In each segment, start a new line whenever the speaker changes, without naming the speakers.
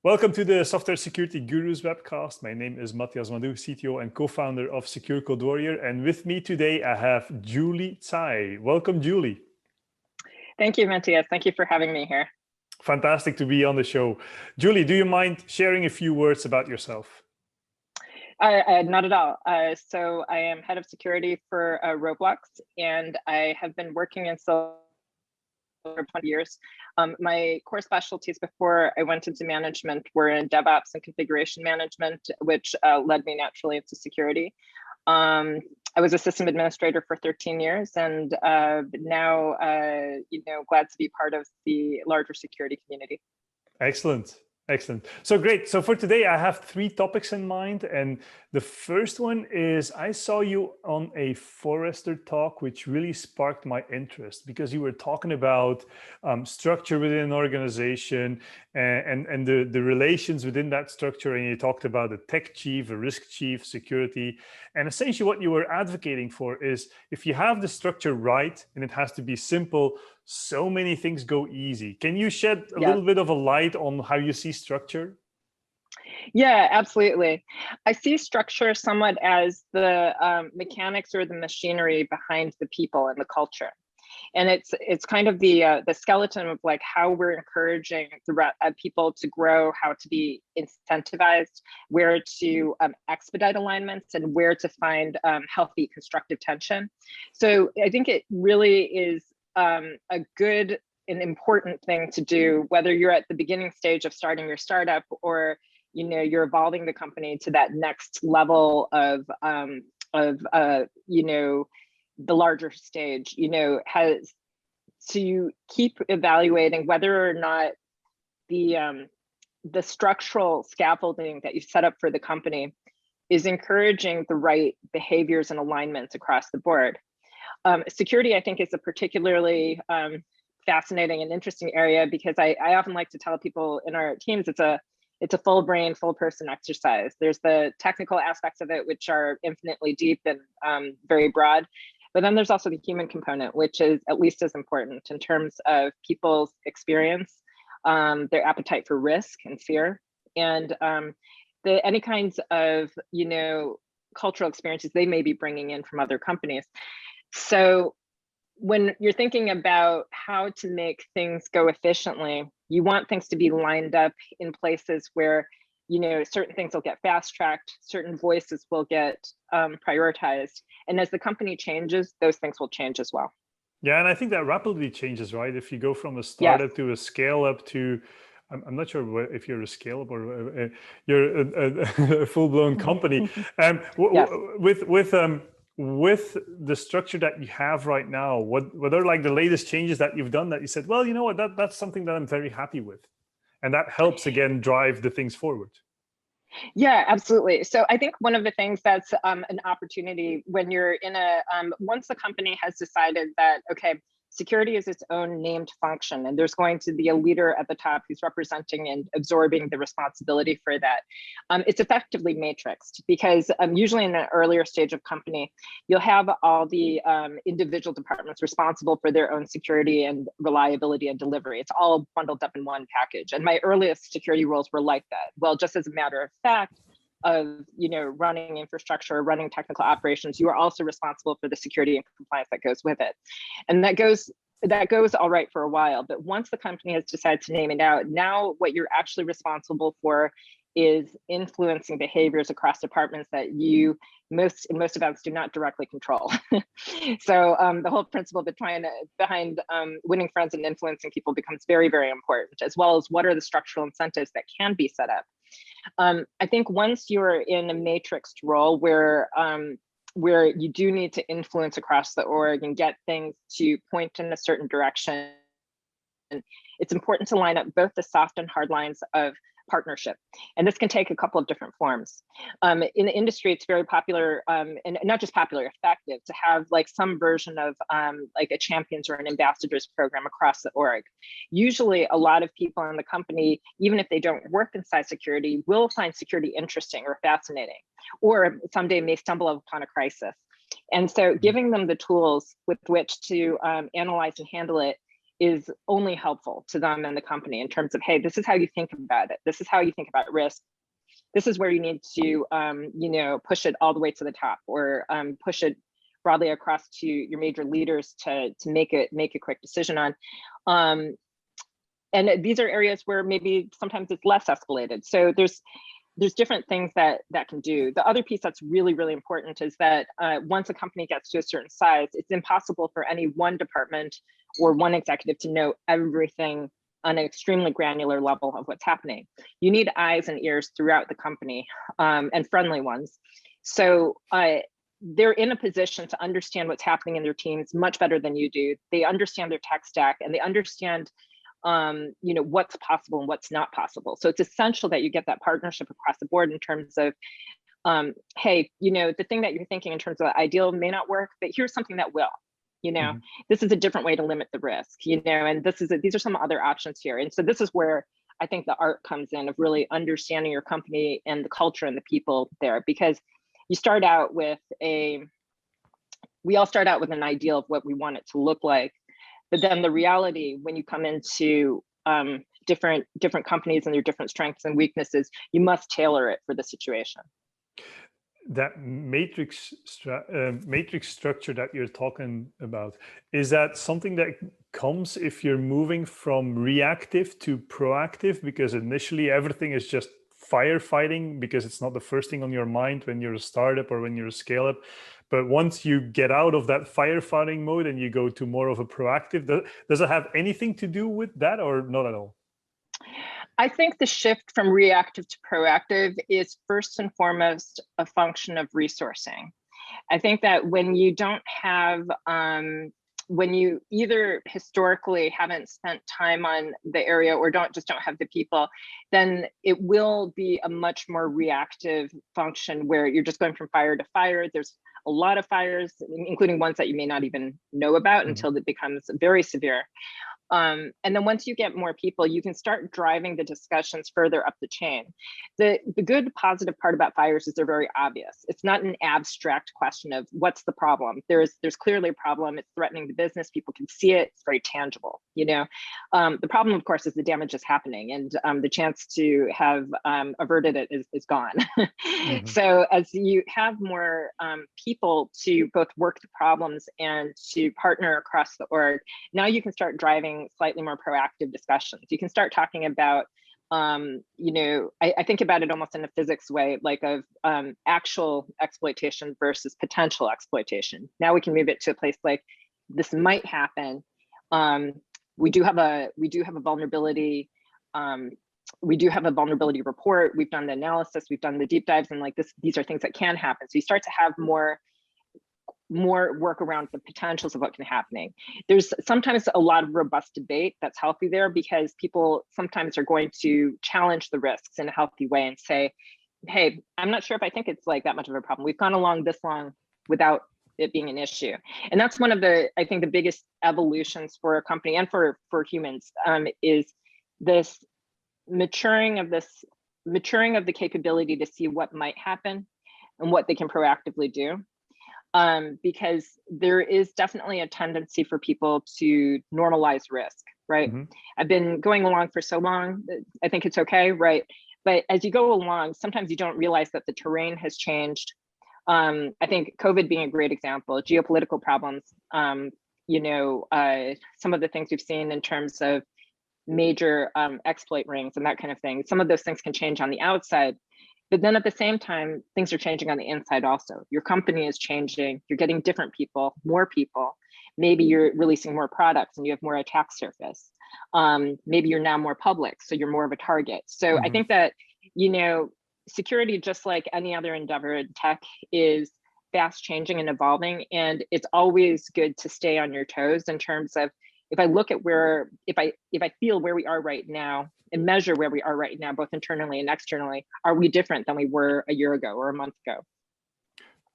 Welcome to the Software Security Gurus webcast. My name is Matias Madou, CTO and co-founder of Secure Code Warrior. And with me today, I have Julie Tsai. Welcome, Julie.
Thank you, Matias. Thank you for having me here.
Fantastic to be on the show. Julie, do you mind sharing a few words about yourself?
Not at all. So I am head of security for Roblox, and I have been working in for 20 years. My core specialties before I went into management were in DevOps and configuration management, which led me naturally into security. I was a system administrator for 13 years, and now, glad to be part of the larger security community.
Excellent. Excellent. So great. So for today, I have 3 topics in mind. And the first one is I saw you on a Forrester talk, which really sparked my interest because you were talking about structure within an organization and the relations within that structure. And you talked about a tech chief, a risk chief, security. And essentially what you were advocating for is if you have the structure right, and it has to be simple, so many things go easy. Can you shed a little bit of a light on how you see structure?
Yeah, absolutely. I see structure somewhat as the mechanics or the machinery behind the people and the culture. And it's kind of the skeleton of like how we're encouraging the people to grow, how to be incentivized, where to expedite alignments, and where to find healthy constructive tension. So I think it really is a good and important thing to do, whether you're at the beginning stage of starting your startup or you're evolving the company to that next level of the larger stage. Has to keep evaluating whether or not the structural scaffolding that you set up for the company is encouraging the right behaviors and alignments across the board. Security, I think, is a particularly fascinating and interesting area because I often like to tell people in our teams it's a full brain, full person exercise. There's the technical aspects of it, which are infinitely deep and very broad. But then there's also the human component, which is at least as important in terms of people's experience, their appetite for risk and fear, and any kinds of cultural experiences they may be bringing in from other companies. So when you're thinking about how to make things go efficiently, you want things to be lined up in places where, certain things will get fast tracked, certain voices will get prioritized. And as the company changes, those things will change as well.
Yeah, and I think that rapidly changes, right? If you go from a startup to a scale up to, I'm not sure if you're a scale up or you're a full-blown company. With the structure that you have right now, what are like the latest changes that you've done that you said, well, you know what, that's something that I'm very happy with. And that helps, again, drive the things forward.
Yeah, absolutely. So I think one of the things that's an opportunity when you're in once the company has decided that, okay, security is its own named function, and there's going to be a leader at the top who's representing and absorbing the responsibility for that. It's effectively matrixed because usually in the earlier stage of company, you'll have all the individual departments responsible for their own security and reliability and delivery. It's all bundled up in one package. And my earliest security roles were like that. Well, just as a matter of fact, of running infrastructure, running technical operations, you are also responsible for the security and compliance that goes with it. And that goes all right for a while. But once the company has decided to name it out, now what you're actually responsible for is influencing behaviors across departments that you in most events do not directly control. So the whole principle behind winning friends and influencing people becomes very, very important, as well as what are the structural incentives that can be set up. I think once you're in a matrixed role where you do need to influence across the org and get things to point in a certain direction, it's important to line up both the soft and hard lines of partnership. And this can take a couple of different forms. In the industry, it's very popular, and not just popular, effective to have like some version of like a champions or an ambassadors program across the org. Usually a lot of people in the company, even if they don't work inside security, will find security interesting or fascinating, or someday may stumble upon a crisis. And so giving them the tools with which to analyze and handle it is only helpful to them and the company in terms of, hey, this is how you think about it. This is how you think about risk. This is where you need to, you know, push it all the way to the top, or push it broadly across to your major leaders to make a quick decision on. And these are areas where maybe sometimes it's less escalated. So there's different things that can do. The other piece that's really, really important is that once a company gets to a certain size, it's impossible for any one department or one executive to know everything on an extremely granular level of what's happening. You need eyes and ears throughout the company, and friendly ones. So they're in a position to understand what's happening in their teams much better than you do. They understand their tech stack, and they understand you know, what's possible and what's not possible. So it's essential that you get that partnership across the board in terms of, hey, you know, the thing that you're thinking in terms of ideal may not work, but here's something that will. You know, this is a different way to limit the risk, you know, and these are some other options here. And so this is where I think the art comes in of really understanding your company and the culture and the people there, because you start out with we all start out with an ideal of what we want it to look like. But then the reality, when you come into different companies and their different strengths and weaknesses, you must tailor it for the situation.
That matrix structure that you're talking about, is that something that comes if you're moving from reactive to proactive? Because initially everything is just firefighting because it's not the first thing on your mind when you're a startup or when you're a scale up. But once you get out of that firefighting mode and you go to more of a proactive, does it have anything to do with that or not at all?
I think the shift from reactive to proactive is first and foremost a function of resourcing. I think that when you don't have, when you either historically haven't spent time on the area or don't have the people, then it will be a much more reactive function where you're just going from fire to fire. There's a lot of fires, including ones that you may not even know about until it becomes very severe. And then once you get more people, you can start driving the discussions further up the chain. The good positive part about fires is they're very obvious. It's not an abstract question of what's the problem. There's clearly a problem. It's threatening the business. People can see it. It's very tangible. You know, the problem, of course, is the damage is happening, and the chance to have averted it is gone. So as you have more people to both work the problems and to partner across the org, now you can start driving slightly more proactive discussions. You can start talking about, you know, I think about it almost in a physics way, like of actual exploitation versus potential exploitation. Now we can move it to a place like this might happen. We do have a vulnerability. We do have a vulnerability report. We've done the analysis. We've done the deep dives, and like this, these are things that can happen. So you start to have more work around the potentials of what can happen. There's sometimes a lot of robust debate that's healthy there, because people sometimes are going to challenge the risks in a healthy way and say, hey, I'm not sure if I think it's like that much of a problem. We've gone along this long without it being an issue. And that's one of the, I think, the biggest evolutions for a company and for humans, is this maturing of the capability to see what might happen and what they can proactively do. Because there is definitely a tendency for people to normalize risk, right? I've been going along for so long, I think it's okay, right? But as you go along, sometimes you don't realize that the terrain has changed. I think COVID being a great example, geopolitical problems, you know, some of the things we've seen in terms of major exploit rings and that kind of thing, some of those things can change on the outside. But then at the same time, things are changing on the inside also. Your company is changing, you're getting different people, more people. Maybe you're releasing more products and you have more attack surface. Maybe you're now more public, so you're more of a target. So I think that, you know, security, just like any other endeavor in tech, is fast changing and evolving. And it's always good to stay on your toes in terms of, if I look at where, if I feel where we are right now and measure where we are right now, both internally and externally, are we different than we were a year ago or a month ago?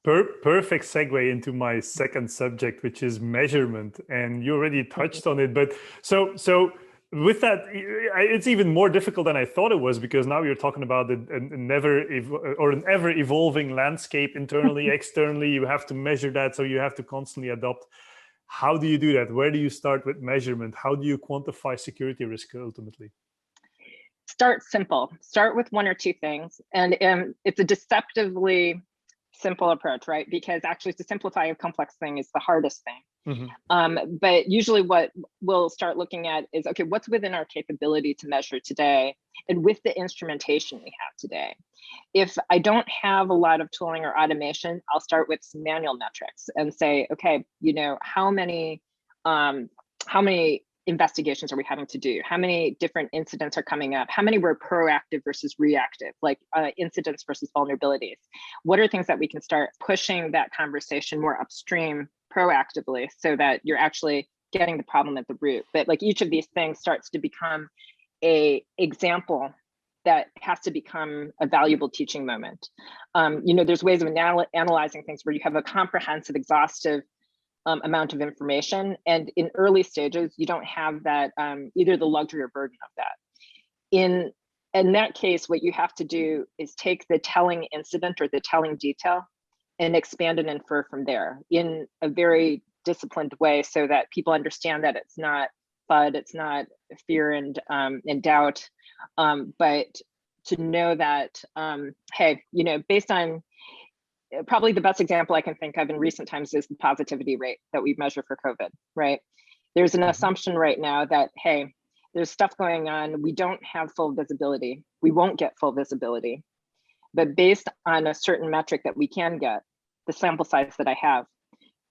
Perfect segue into my second subject, which is measurement. And you already touched on it, but so with that, it's even more difficult than I thought it was, because now you're talking about an ever evolving landscape internally, externally. You have to measure that, so you have to constantly adopt. How do you do that? Where do you start with measurement? How do you quantify security risk ultimately?
Start simple. Start with one or two things. And it's a deceptively simple approach, right? Because actually to simplify a complex thing is the hardest thing. But usually what we'll start looking at is, okay, what's within our capability to measure today and with the instrumentation we have today. If I don't have a lot of tooling or automation, I'll start with some manual metrics and say, okay, how many investigations are we having to do? How many different incidents are coming up? How many were proactive versus reactive, like incidents versus vulnerabilities? What are things that we can start pushing that conversation more upstream proactively so that you're actually getting the problem at the root? But like each of these things starts to become an example that has to become a valuable teaching moment. There's ways of analyzing things where you have a comprehensive, exhaustive amount of information. And in early stages, you don't have that, either the luxury or burden of that. In that case, what you have to do is take the telling incident or the telling detail and expand and infer from there in a very disciplined way so that people understand that it's not FUD, it's not fear and doubt, but to know that, hey, based on, probably the best example I can think of in recent times is the positivity rate that we measure for COVID, right? There's an assumption right now that, hey, there's stuff going on, we don't have full visibility, we won't get full visibility, but based on a certain metric that we can get, the sample size that I have,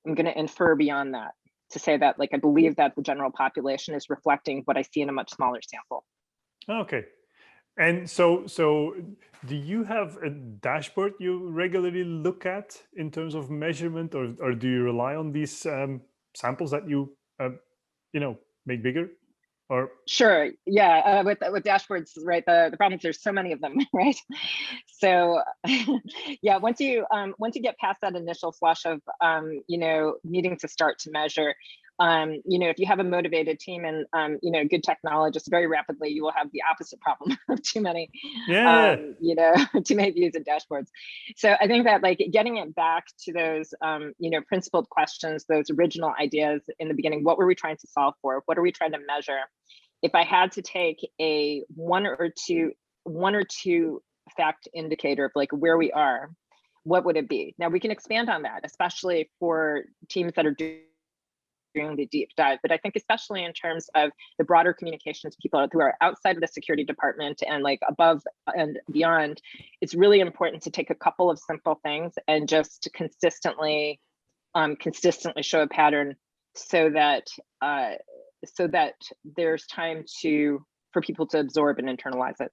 I'm gonna infer beyond that to say that, like, I believe that the general population is reflecting what I see in a much smaller sample.
Okay. And so do you have a dashboard you regularly look at in terms of measurement, or do you rely on these samples that you make bigger? Or
sure, yeah, with dashboards, right? The problem is there's so many of them, right? So yeah, once you get past that initial flush of needing to start to measure, if you have a motivated team and good technologists, very rapidly you will have the opposite problem of too many too many views and dashboards. So I think that, like, getting it back to those principled questions, those original ideas in the beginning, what were we trying to solve for? What are we trying to measure? If I had to take a one or two fact indicator of like where we are, what would it be? Now we can expand on that, especially for teams that are doing the deep dive, but I think especially in terms of the broader communications people who are outside of the security department and like above and beyond, it's really important to take a couple of simple things and just consistently show a pattern so that there's time for people to absorb and internalize it.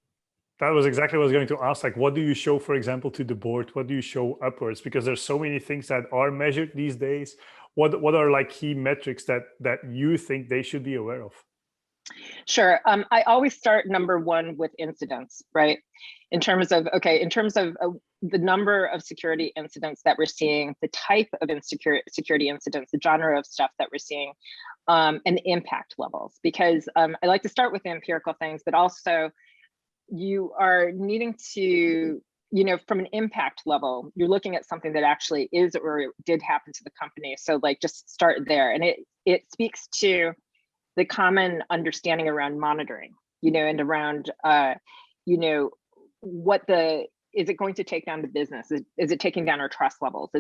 that was exactly what I was going to ask. Like, what do you show, for example, to the board? What do you show upwards? Because there's so many things that are measured these days. What are like key metrics that you think they should be aware of?
Sure. I always start number one with incidents, right? In terms of the number of security incidents that we're seeing, the type of security incidents, the genre of stuff that we're seeing, and the impact levels. Because I like to start with the empirical things, but also you are needing to, from an impact level, you're looking at something that actually is or did happen to the company. So like just start there. And it speaks to the common understanding around monitoring, and around, is it going to take down the business? Is it taking down our trust levels?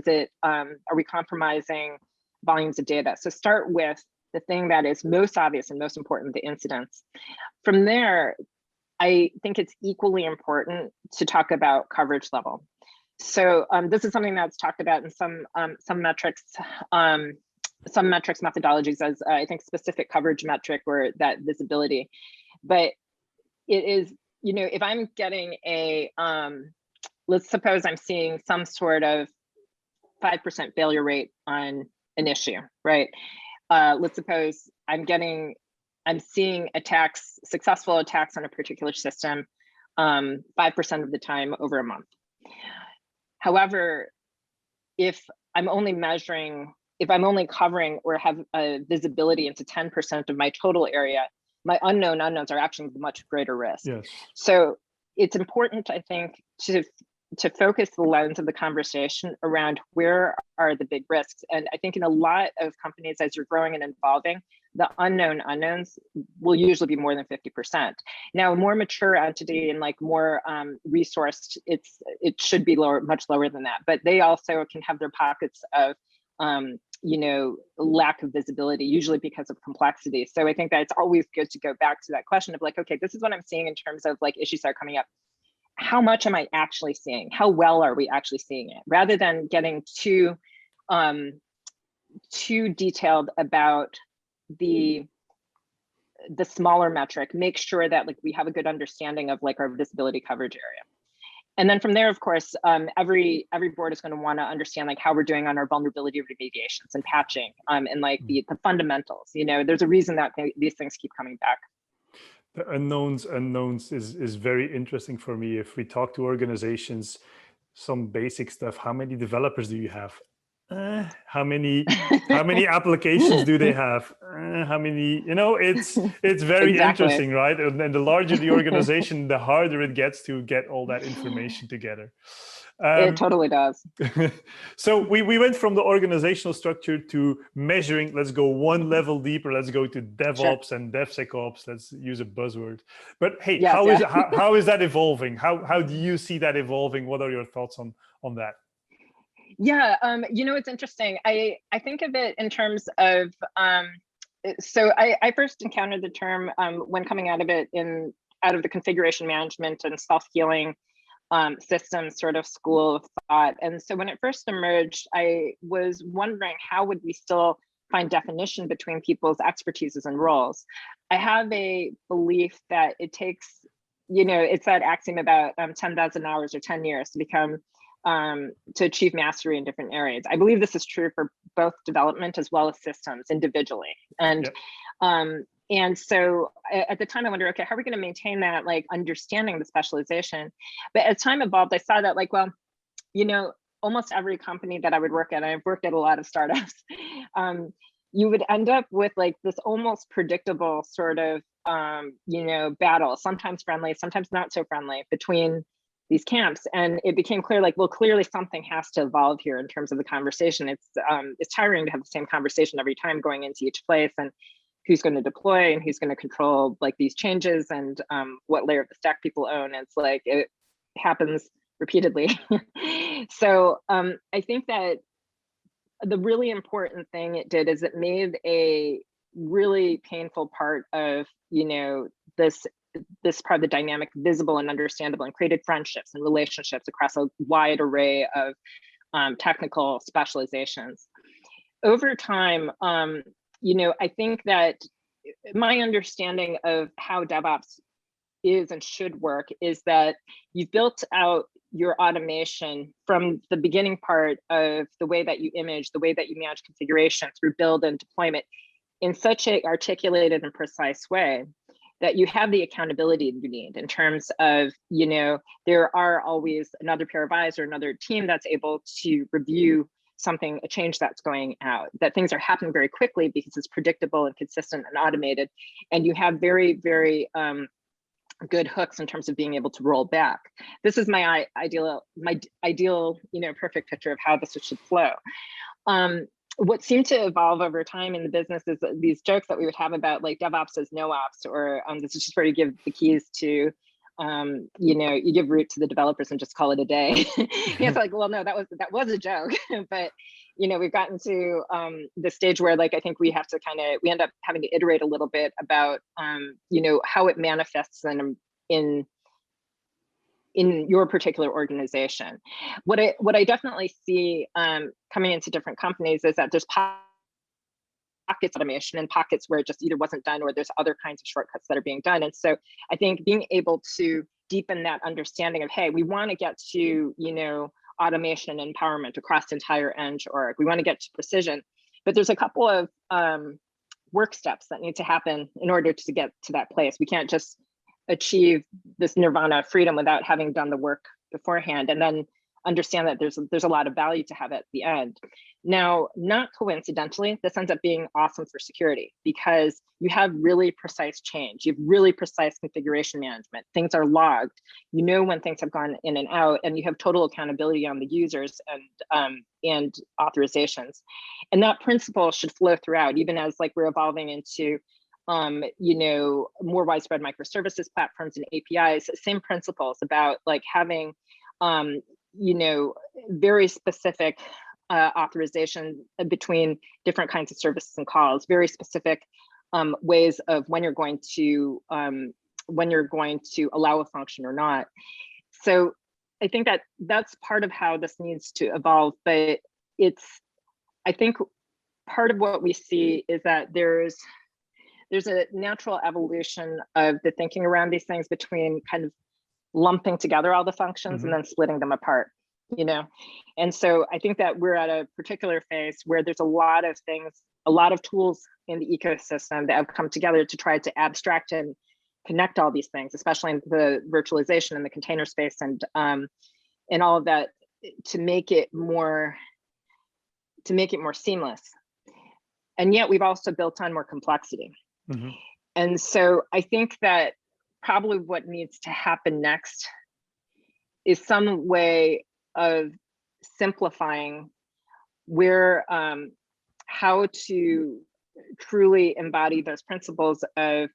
Are we compromising volumes of data? So start with the thing that is most obvious and most important, the incidents. From there, I think it's equally important to talk about coverage level. So this is something that's talked about in some metrics methodologies as I think specific coverage metric or that visibility. But it is, if I'm getting let's suppose I'm seeing some sort of 5% failure rate on an issue, right? Let's suppose I'm seeing successful attacks on a particular system 5% of the time over a month. However, if I'm only covering or have a visibility into 10% of my total area, my unknowns are actually much greater risk.
Yes.
So it's important, I think, to to focus the lens of the conversation around where are the big risks. And I think in a lot of companies, as you're growing and evolving, the unknown unknowns will usually be more than 50%. Now, a more mature entity and like more resourced, it should be lower, much lower than that. But they also can have their pockets of you know, lack of visibility, usually because of complexity. So I think that it's always good to go back to that question of like, okay, this is what I'm seeing in terms of like issues that are coming up. How much am I actually seeing? How well are we actually seeing it? Rather than getting too detailed about the smaller metric, make sure that like we have a good understanding of like our visibility coverage area. And then from there, of course, every board is going to want to understand like how we're doing on our vulnerability remediations and patching and like the fundamentals. You know, there's a reason that these things keep coming back.
The unknowns is very interesting for me. If we talk to organizations, some basic stuff, how many developers do you have? How many applications do they have? How many, you know, it's very
Exactly.
interesting, right? And the larger the organization, the harder it gets to get all that information together.
It totally does.
So we went from the organizational structure to measuring. Let's go one level deeper. Let's go to DevOps and DevSecOps. Let's use a buzzword. But hey,
Yes,
how is that evolving? How do you see that evolving? What are your thoughts on that?
Yeah, you know, it's interesting. I think of it in terms of, so I first encountered the term when coming out of it out of the configuration management and self-healing systems sort of school of thought. And so when it first emerged, I was wondering how would we still find definition between people's expertises and roles. I have a belief that it takes, you know, it's that axiom about 10,000 hours or 10 years to become to achieve mastery in different areas. I believe this is true for both development as well as systems individually. And and so at the time I wondered, okay, how are we going to maintain that like understanding the specialization? But as time evolved, I saw that like, well, you know, almost every company that I would work at, I've worked at a lot of startups, you would end up with like this almost predictable sort of, you know, battle, sometimes friendly, sometimes not so friendly between these camps. And it became clear, like, well, clearly something has to evolve here in terms of the conversation. It's tiring to have the same conversation every time going into each place and who's going to deploy and who's going to control like these changes and what layer of the stack people own. It's like, it happens repeatedly. So I think that the really important thing it did is it made a really painful part of, you know, this part of the dynamic visible and understandable, and created friendships and relationships across a wide array of technical specializations. Over time, you know, I think that my understanding of how DevOps is and should work is that you've built out your automation from the beginning part of the way that you image, the way that you manage configuration through build and deployment in such an articulated and precise way that you have the accountability you need in terms of, you know, there are always another pair of eyes or another team that's able to review something, a change that's going out, that things are happening very quickly because it's predictable and consistent and automated. And you have very, very good hooks in terms of being able to roll back. This is my ideal, you know, perfect picture of how this should flow. What seemed to evolve over time in the business is these jokes that we would have about like DevOps as no ops, or this is just where you give the keys to, you know, you give root to the developers and just call it a day. It's like, well, no, that was a joke, but you know, we've gotten to the stage where like I think we have to we end up having to iterate a little bit about, you know, how it manifests in your particular organization. What I definitely see coming into different companies is that there's pockets of automation and pockets where it just either wasn't done or there's other kinds of shortcuts that are being done. And so I think being able to deepen that understanding of, hey, we want to get to, you know, automation and empowerment across the entire Eng org. We want to get to precision, but there's a couple of work steps that need to happen in order to get to that place. We can't just achieve this nirvana of freedom without having done the work beforehand. And then understand that there's a lot of value to have at the end. Now, not coincidentally, this ends up being awesome for security because you have really precise change. You have really precise configuration management. Things are logged. You know when things have gone in and out, and you have total accountability on the users and authorizations. And that principle should flow throughout, even as like we're evolving into more widespread microservices platforms and APIs. Same principles about like having very specific authorization between different kinds of services and calls, very specific ways of when you're going to allow a function or not. So I think that that's part of how this needs to evolve, but I think part of what we see is that there's a natural evolution of the thinking around these things between kind of lumping together all the functions and then splitting them apart, And so I think that we're at a particular phase where there's a lot of things, a lot of tools in the ecosystem that have come together to try to abstract and connect all these things, especially in the virtualization and the container space and all of that, to make it more seamless. And yet we've also built on more complexity. And so I think that probably what needs to happen next is some way of simplifying how to truly embody those principles of,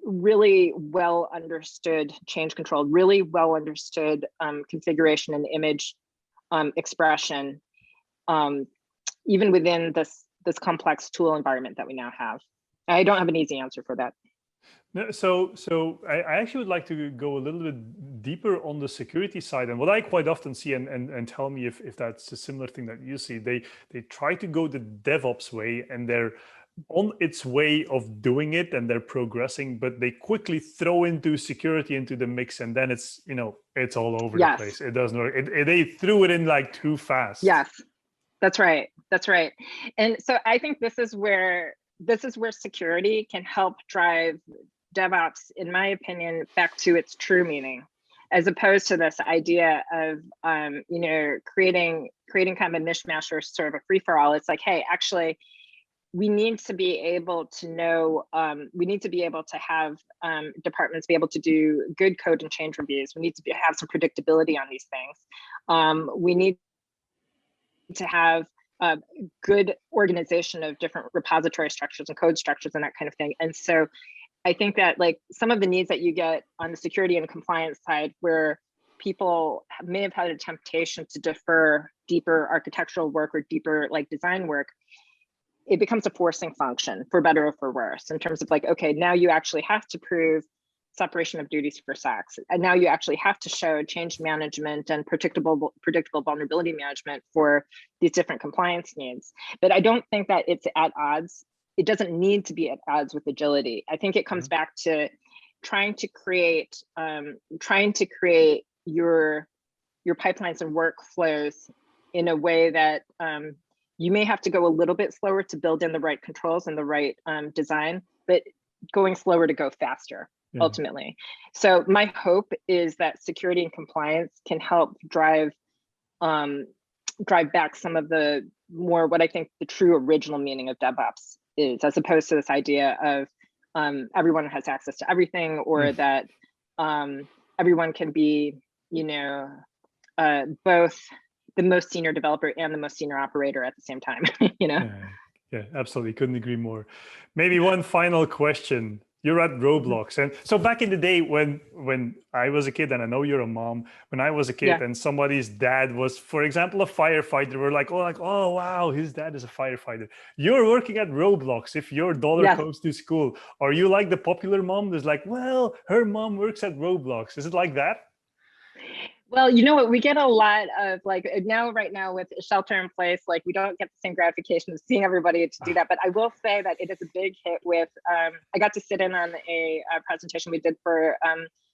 really well understood change control, really well understood configuration and image expression, even within this complex tool environment that we now have. I don't have an easy answer for that.
No, so I actually would like to go a little bit deeper on the security side. And what I quite often see, and tell me if that's a similar thing that you see, they try to go the DevOps way, and they're on its way of doing it, and they're progressing, but they quickly throw into security into the mix, and then it's it's all over the place. It doesn't work. They threw it in like too fast.
Yes, that's right. That's right. And so I think this is where security can help drive DevOps, in my opinion, back to its true meaning, as opposed to this idea of creating kind of a mishmash or sort of a free-for-all. It's like, hey, actually, we need to be able to know, we need to be able to have departments be able to do good code and change reviews. We need to have some predictability on these things. We need to have good organization of different repository structures and code structures and that kind of thing. And so I think that like some of the needs that you get on the security and compliance side, where people may have had a temptation to defer deeper architectural work or deeper like design work, it becomes a forcing function, for better or for worse, in terms of like, okay, now you actually have to prove separation of duties for SOX. And now you actually have to show change management and predictable vulnerability management for these different compliance needs. But I don't think that it's at odds. It doesn't need to be at odds with agility. I think it comes back to trying to create your pipelines and workflows in a way that you may have to go a little bit slower to build in the right controls and the right design, but going slower to go faster. Ultimately. So my hope is that security and compliance can help drive back some of the more what I think the true original meaning of DevOps is, as opposed to this idea of everyone has access to everything, or that everyone can be, both the most senior developer and the most senior operator at the same time,
Yeah, absolutely. Couldn't agree more. Maybe one final question. You're at Roblox. And so back in the day when I was a kid, and I know you're a mom, when I was a kid and somebody's dad was, for example, a firefighter, we're like, oh, wow, his dad is a firefighter. You're working at Roblox. If your daughter goes to school, are you like the popular mom that's like, well, her mom works at Roblox? Is it like that?
Well, you know what, we get a lot of like right now with shelter in place, like we don't get the same gratification of seeing everybody to do that. But I will say that it is a big hit with, I got to sit in on a presentation we did for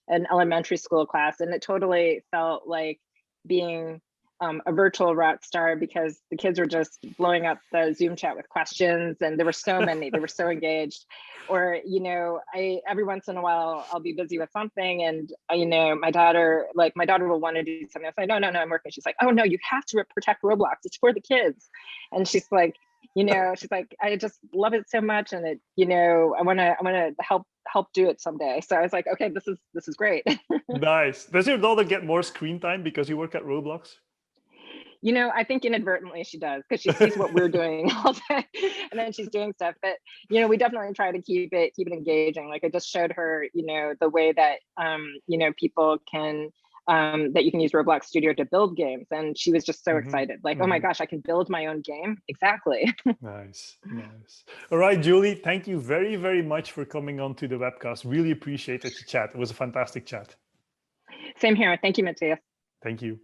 an elementary school class, and it totally felt like being a virtual rock star because the kids were just blowing up the Zoom chat with questions, and there were so many, they were so engaged. Or, you know, every once in a while I'll be busy with something, and you know, my daughter will want to do something. I say, no, I'm working. She's like, oh no, you have to protect Roblox. It's for the kids. And she's like, you know, she's like, I just love it so much, and it, you know, I want to help do it someday. So I was like, okay, this is great.
Nice. Does your daughter get more screen time because you work at Roblox?
You know, I think inadvertently she does, because she sees what we're doing all day, and then she's doing stuff. But you know, we definitely try to keep it engaging. Like I just showed her, you know, the way that you know, people can that you can use Roblox Studio to build games, and she was just so excited. Like, oh my gosh, I can build my own game. Exactly.
Nice. All right, Julie, thank you very, very much for coming on to the webcast. Really appreciated the chat. It was a fantastic chat.
Same here. Thank you, Matias.
Thank you.